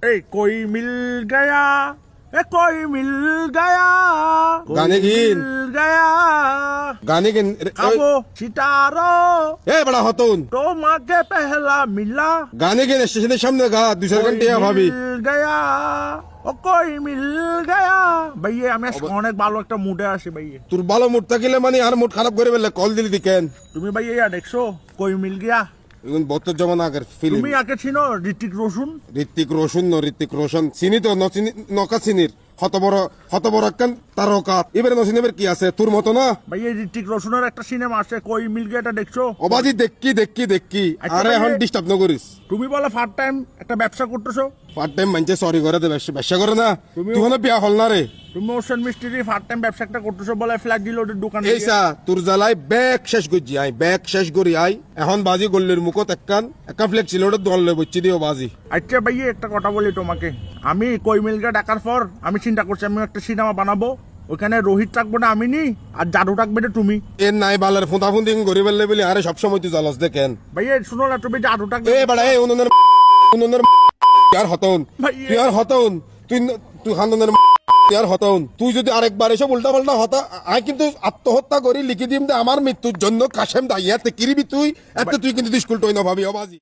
कोई मिल गया कोई मिल गया गाने गिन गया गाने गिन खाबो सितारो बड़ा हतुन তোমাকে पहला मिला गाने गिन স্টেশনের সামনে গা 2 ঘন্টা ভাবি मिल गया ও कोई मिल गया ভাইয়ে আমি আজকে অনেক ভালো একটা মুডে আছি ভাইয়ে তোর ভালো মুড থাকিলে মানে আর মুড খারাপ করে ফেললে কল দিলি দিকেন তুমি ভাইয়ে ইয়া দেখছো कोई मिल गया এখন বত্তর জমান আগের ফিল্ম তুমি আগে চিনো ঋত্বিক রোশন চিনি তো নকা চিনির হত বড় একখান তারকা এবারে নচিনিবার কি আছে তোর মতো না ভাই এই ঋত্বিক রোশনের একটা সিনেমা আছে কই মিল গিয়াটা দেখছো অবাজি দেখি আরে এখন ডিস্টার্ব ন করিস তুমি বলে ফার্স্ট টাইম একটা ব্যবসা করতেছো ফার্স্ট টাইম মানছে সরি করে দে ব্যবসা করে না তুই কোনো বিয়া হল না রে তুমি ওশান মিস্ত্রি ফার্স্ট টাইম ব্যবসা একটা করতেছো বলে ফ্ল্যাগ ডিলোডের দোকান এইসা তোর জ্বালাই ব্যাগ শেষ করি আই এখন বাজি গল্লির মুখত একখান ফ্ল্যাগ ডিলোডের দল লই বচ্চি দিও বাজি আচ্ছা ভাই একটা কথা বলি তোমাকে আমি কই মিল গিয়া ডাকার পর আমি চিন্তা করছি আমি একটা সিনেমা বানাবো ওখানে রোহিত থাকবো না আমি নি আর জাদু থাকবে না তুমি এর নাই বালার ফুঁদি গড়ি ফেললে বলি আরে সবসময় তুই জ্বালাস দেখেন ভাই শুনো না তুমি জাদু থাকবে বেড়া উনুনের তুই হান্দনের তুই যদি আরেকবার এসব উল্টা পাল্টা হতা আই কিন্তু আত্মহত্যা করি লিখে দিম আমার মৃত্যুর জন্য কাশেম দাইয়াতে কিরিবি তুই এত তুই কিন্তু স্কুল টই না ভাবি অবাজি